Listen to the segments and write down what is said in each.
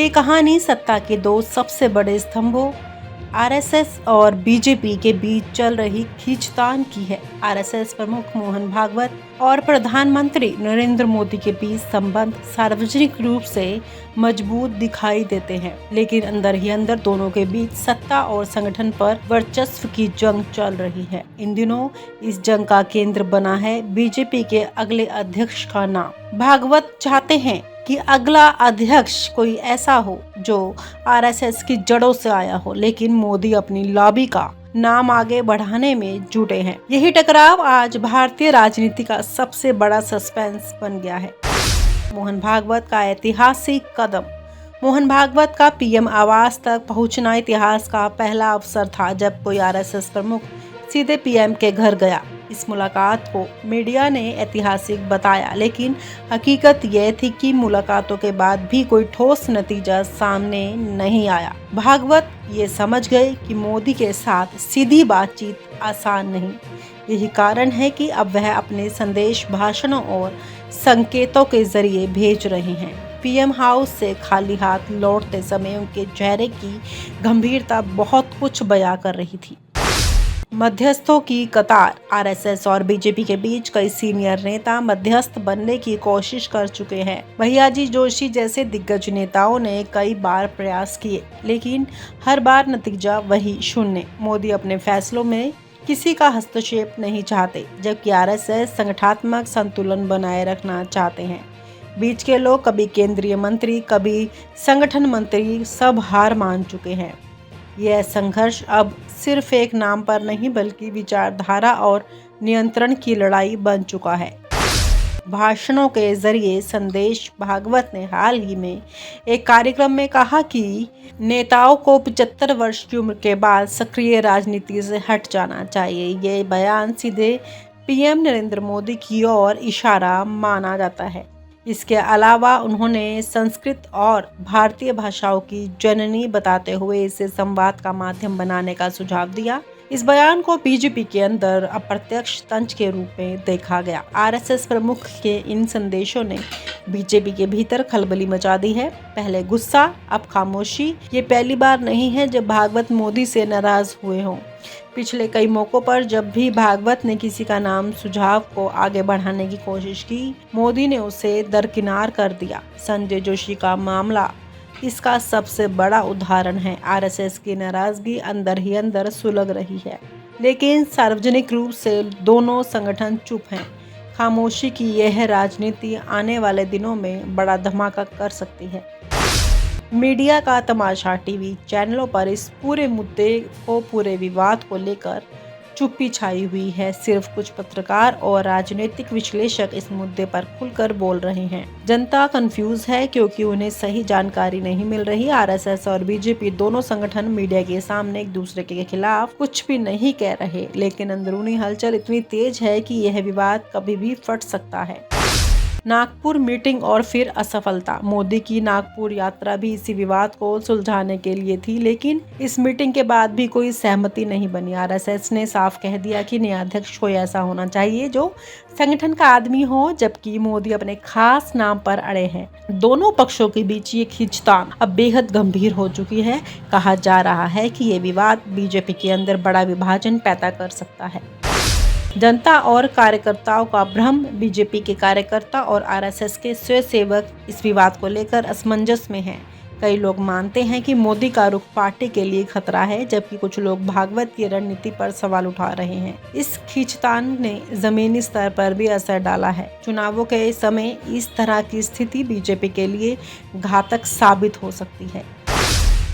ये कहानी सत्ता के दो सबसे बड़े स्तंभों आरएसएस और बीजेपी के बीच चल रही खींचतान की है। आरएसएस प्रमुख मोहन भागवत और प्रधानमंत्री नरेंद्र मोदी के बीच संबंध सार्वजनिक रूप से मजबूत दिखाई देते हैं, लेकिन अंदर ही अंदर दोनों के बीच सत्ता और संगठन पर वर्चस्व की जंग चल रही है। इन दिनों इस जंग का केंद्र बना है बीजेपी के अगले अध्यक्ष का नाम। भागवत चाहते हैं कि अगला अध्यक्ष कोई ऐसा हो जो आरएसएस की जड़ों से आया हो, लेकिन मोदी अपनी लॉबी का नाम आगे बढ़ाने में जुटे हैं। यही टकराव आज भारतीय राजनीति का सबसे बड़ा सस्पेंस बन गया है। मोहन भागवत का ऐतिहासिक कदम। मोहन भागवत का पीएम आवास तक पहुंचना इतिहास का पहला अवसर था जब कोई आरएसएस प्रमुख सीधे पीएम के घर गया। इस मुलाकात को मीडिया ने ऐतिहासिक बताया, लेकिन हकीकत यह थी कि मुलाकातों के बाद भी कोई ठोस नतीजा सामने नहीं आया। भागवत ये समझ गए कि मोदी के साथ सीधी बातचीत आसान नहीं। यही कारण है कि अब वह अपने संदेश भाषणों और संकेतों के जरिए भेज रहे हैं। पीएम हाउस से खाली हाथ लौटते समय उनके चेहरे की गंभीरता बहुत कुछ बयां कर रही थी। मध्यस्थों की कतार। आरएसएस और बीजेपी के बीच कई सीनियर नेता मध्यस्थ बनने की कोशिश कर चुके हैं। भैयाजी जोशी जैसे दिग्गज नेताओं ने कई बार प्रयास किए, लेकिन हर बार नतीजा वही शून्य। मोदी अपने फैसलों में किसी का हस्तक्षेप नहीं चाहते, जबकि आरएसएस संगठनात्मक संतुलन बनाए रखना चाहते हैं। बीच के लोग, कभी केंद्रीय मंत्री, कभी संगठन मंत्री, सब हार मान चुके हैं। यह संघर्ष अब सिर्फ एक नाम पर नहीं बल्कि विचारधारा और नियंत्रण की लड़ाई बन चुका है। भाषणों के जरिए संदेश। भागवत ने हाल ही में एक कार्यक्रम में कहा कि नेताओं को 75 वर्ष की उम्र के बाद सक्रिय राजनीति से हट जाना चाहिए। ये बयान सीधे पीएम नरेंद्र मोदी की ओर इशारा माना जाता है। इसके अलावा उन्होंने संस्कृत और भारतीय भाषाओं की जननी बताते हुए इसे संवाद का माध्यम बनाने का सुझाव दिया। इस बयान को बीजेपी के अंदर अप्रत्यक्ष तंज के रूप में देखा गया। आरएसएस प्रमुख के इन संदेशों ने बीजेपी के भीतर खलबली मचा दी है। पहले गुस्सा, अब खामोशी। ये पहली बार नहीं है जब भागवत मोदी से नाराज हुए हों। पिछले कई मौकों पर जब भी भागवत ने किसी का नाम सुझाव को आगे बढ़ाने की कोशिश की, मोदी ने उसे दरकिनार कर दिया। संजय जोशी का मामला इसका सबसे बड़ा उदाहरण है। आरएसएस की नाराजगी अंदर ही अंदर सुलग रही है, लेकिन सार्वजनिक रूप से दोनों संगठन चुप हैं। खामोशी की यह राजनीति आने वाले दिनों में बड़ा धमाका कर सकती है। मीडिया का तमाशा। टीवी चैनलों पर इस पूरे मुद्दे को, पूरे विवाद को लेकर चुप्पी छाई हुई है। सिर्फ कुछ पत्रकार और राजनीतिक विश्लेषक इस मुद्दे पर खुलकर बोल रहे हैं। जनता कंफ्यूज है क्योंकि उन्हें सही जानकारी नहीं मिल रही। आरएसएस और बीजेपी दोनों संगठन मीडिया के सामने एक दूसरे के खिलाफ कुछ भी नहीं कह रहे, लेकिन अंदरूनी हलचल इतनी तेज है कि यह विवाद कभी भी फट सकता है। नागपुर मीटिंग और फिर असफलता। मोदी की नागपुर यात्रा भी इसी विवाद को सुलझाने के लिए थी, लेकिन इस मीटिंग के बाद भी कोई सहमति नहीं बनी। आरएसएस ने साफ कह दिया कि नया अध्यक्ष कोई ऐसा होना चाहिए जो संगठन का आदमी हो, जबकि मोदी अपने खास नाम पर अड़े हैं। दोनों पक्षों के बीच ये खींचतान अब बेहद गंभीर हो चुकी है। कहा जा रहा है कि ये विवाद बीजेपी के अंदर बड़ा विभाजन पैदा कर सकता है। जनता और कार्यकर्ताओं का भ्रम। बीजेपी के कार्यकर्ता और आरएसएस के स्वयंसेवक इस विवाद को लेकर असमंजस में हैं। कई लोग मानते हैं कि मोदी का रुख पार्टी के लिए खतरा है, जबकि कुछ लोग भागवत की रणनीति पर सवाल उठा रहे हैं। इस खींचतान ने जमीनी स्तर पर भी असर डाला है। चुनावों के समय इस तरह की स्थिति बीजेपी के लिए घातक साबित हो सकती है।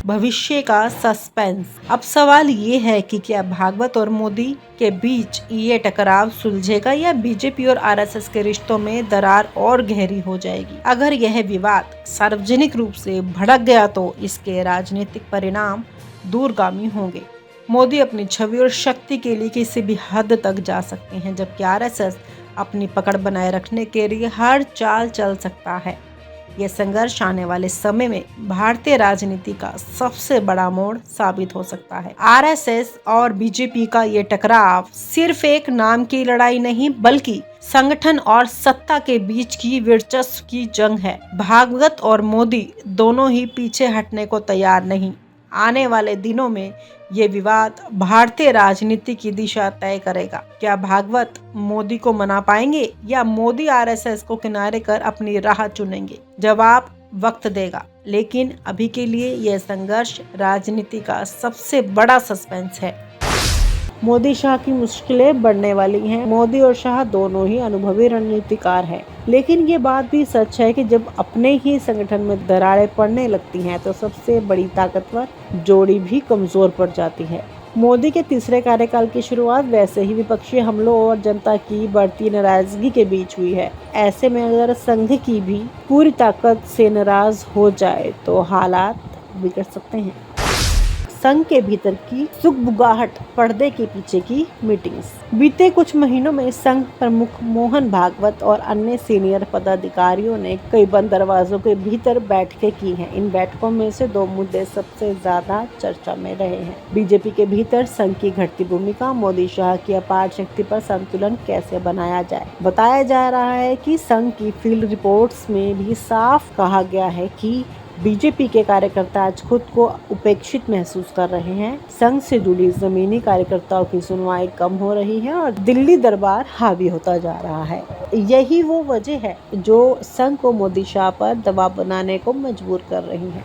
भविष्य का सस्पेंस। अब सवाल ये है कि क्या भागवत और मोदी के बीच ये टकराव सुलझेगा या बीजेपी और आरएसएस के रिश्तों में दरार और गहरी हो जाएगी। अगर यह विवाद सार्वजनिक रूप से भड़क गया तो इसके राजनीतिक परिणाम दूरगामी होंगे। मोदी अपनी छवि और शक्ति के लिए किसी भी हद तक जा सकते हैं, जबकि आरएसएस अपनी पकड़ बनाए रखने के लिए हर चाल चल सकता है। यह संघर्ष आने वाले समय में भारतीय राजनीति का सबसे बड़ा मोड़ साबित हो सकता है। आरएसएस और बीजेपी का ये टकराव सिर्फ एक नाम की लड़ाई नहीं, बल्कि संगठन और सत्ता के बीच की वर्चस्व की जंग है। भागवत और मोदी दोनों ही पीछे हटने को तैयार नहीं। आने वाले दिनों में ये विवाद भारतीय राजनीति की दिशा तय करेगा। क्या भागवत मोदी को मना पाएंगे या मोदी आरएसएस को किनारे कर अपनी राह चुनेंगे? जवाब वक्त देगा, लेकिन अभी के लिए यह संघर्ष राजनीति का सबसे बड़ा सस्पेंस है। मोदी शाह की मुश्किलें बढ़ने वाली हैं। मोदी और शाह दोनों ही अनुभवी रणनीतिकार हैं, लेकिन ये बात भी सच है कि जब अपने ही संगठन में दरारें पड़ने लगती हैं तो सबसे बड़ी ताकतवर जोड़ी भी कमजोर पड़ जाती है। मोदी के तीसरे कार्यकाल की शुरुआत वैसे ही विपक्षी हमलों और जनता की बढ़ती नाराजगी के बीच हुई है। ऐसे में अगर संघ की भी पूरी ताकत से नाराज हो जाए तो हालात बिगड़ सकते हैं। संघ के भीतर की सुगबुगाहट, पर्दे के पीछे की मीटिंग्स। बीते कुछ महीनों में संघ प्रमुख मोहन भागवत और अन्य सीनियर पदाधिकारियों ने कई बंद दरवाजों के भीतर बैठकें की हैं। इन बैठकों में से दो मुद्दे सबसे ज्यादा चर्चा में रहे हैं। बीजेपी के भीतर संघ की घटती भूमिका, मोदी शाह की अपार शक्ति पर संतुलन कैसे बनाया जाए। बताया जा रहा है कि संघ की फील्ड रिपोर्ट्स में भी साफ कहा गया है कि बीजेपी के कार्यकर्ता आज खुद को उपेक्षित महसूस कर रहे हैं। संघ से जुड़ी जमीनी कार्यकर्ताओं की सुनवाई कम हो रही है और दिल्ली दरबार हावी होता जा रहा है। यही वो वजह है जो संघ को मोदी शाह पर दबाव बनाने को मजबूर कर रही है।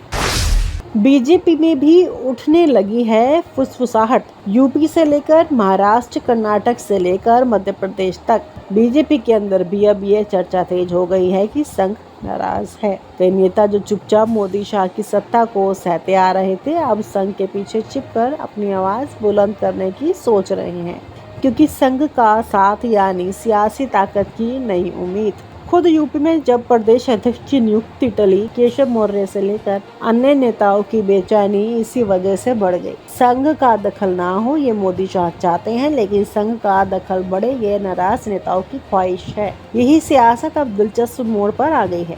बीजेपी में भी उठने लगी है फुसफुसाहट। यूपी से लेकर महाराष्ट्र, कर्नाटक से लेकर मध्य प्रदेश तक बीजेपी के अंदर भी अब ये चर्चा तेज हो गई है कि संघ नाराज है। कई नेता जो चुपचाप मोदी शाह की सत्ता को सहते आ रहे थे, अब संघ के पीछे छिपकर अपनी आवाज बुलंद करने की सोच रहे हैं, क्योंकि संघ का साथ यानी सियासी ताकत की नई उम्मीद। खुद यूपी में जब प्रदेश अध्यक्ष की नियुक्ति टली, केशव मौर्य से लेकर अन्य नेताओं की बेचैनी इसी वजह से बढ़ गई। संघ का दखल ना हो ये मोदी शाह चाहते हैं, लेकिन संघ का दखल बढ़े ये नाराज नेताओं की ख्वाहिश है। यही सियासत अब दिलचस्प मोड़ पर आ गई है।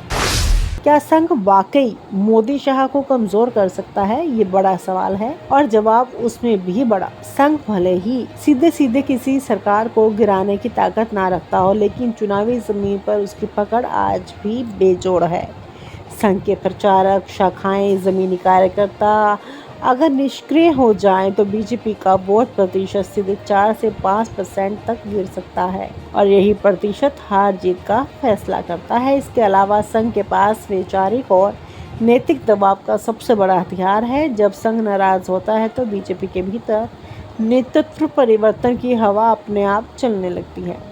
क्या संघ वाकई मोदी शाह को कमजोर कर सकता है? ये बड़ा सवाल है और जवाब उसमें भी बड़ा। संघ भले ही सीधे सीधे किसी सरकार को गिराने की ताकत ना रखता हो, लेकिन चुनावी जमीन पर उसकी पकड़ आज भी बेजोड़ है। संघ के प्रचारक, शाखाएं, जमीनी कार्यकर्ता अगर निष्क्रिय हो जाएं तो बीजेपी का वोट प्रतिशत सीधे 4 से 5% तक गिर सकता है और यही प्रतिशत हार जीत का फैसला करता है। इसके अलावा संघ के पास वैचारिक और नैतिक दबाव का सबसे बड़ा हथियार है। जब संघ नाराज होता है तो बीजेपी के भीतर नेतृत्व परिवर्तन की हवा अपने आप चलने लगती है।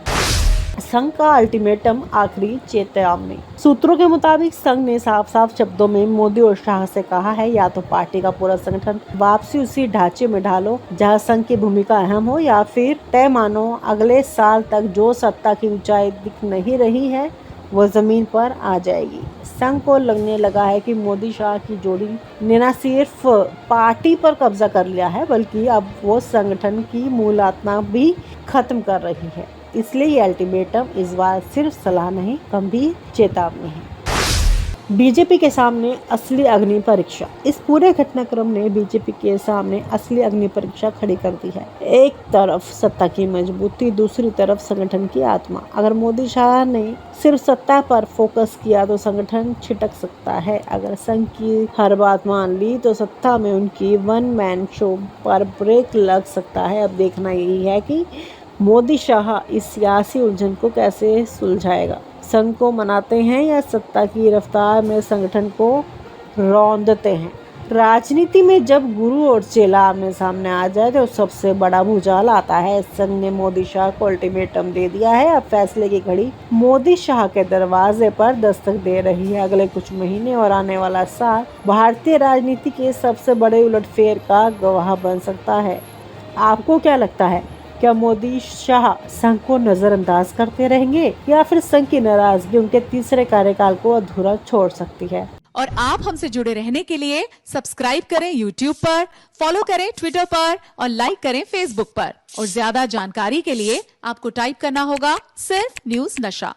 संघ का अल्टीमेटम, आखिरी चेतावनी। सूत्रों के मुताबिक संघ ने साफ साफ शब्दों में मोदी और शाह से कहा है, या तो पार्टी का पूरा संगठन वापसी उसी ढांचे में ढालो जहां संघ की भूमिका अहम हो, या फिर तय मानो अगले साल तक जो सत्ता की ऊंचाई दिख नहीं रही है वो जमीन पर आ जाएगी। संघ को लगने लगा है कि मोदी शाह की जोड़ी ने न सिर्फ पार्टी पर कब्जा कर लिया है, बल्कि अब वो संगठन की मूल आत्मा भी खत्म कर रही है। इसलिए ये अल्टीमेटम इस बार सिर्फ सलाह नहीं, गंभीर चेतावनी है। बीजेपी के सामने असली अग्नि परीक्षा। इस पूरे घटनाक्रम ने बीजेपी के सामने असली अग्नि परीक्षा खड़ी कर दी है। एक तरफ सत्ता की मजबूती, दूसरी तरफ संगठन की आत्मा। अगर मोदी शाह ने सिर्फ सत्ता पर फोकस किया तो संगठन छिटक सकता है। अगर संघ की हर बात मान ली तो सत्ता में उनकी वन मैन शो पर ब्रेक लग सकता है। अब देखना यही है कि मोदी शाह इस सियासी उलझन को कैसे सुलझाएगा। संघ को मनाते हैं या सत्ता की रफ्तार में संगठन को रौंदते हैं। राजनीति में जब गुरु और चेला आमने सामने आ जाए तो सबसे बड़ा भूचाल आता है। संघ ने मोदी शाह को अल्टीमेटम दे दिया है। अब फैसले की घड़ी मोदी शाह के दरवाजे पर दस्तक दे रही है। अगले कुछ महीने और आने वाला साल भारतीय राजनीति के सबसे बड़े उलटफेर का गवाह बन सकता है। आपको क्या लगता है? क्या मोदी शाह संघ को नजरअंदाज करते रहेंगे या फिर संघ की नाराजगी उनके तीसरे कार्यकाल को अधूरा छोड़ सकती है? और आप हमसे जुड़े रहने के लिए सब्सक्राइब करें YouTube पर, फॉलो करें Twitter पर और लाइक करें Facebook पर। और ज्यादा जानकारी के लिए आपको टाइप करना होगा सिर्फ न्यूज़ नशा।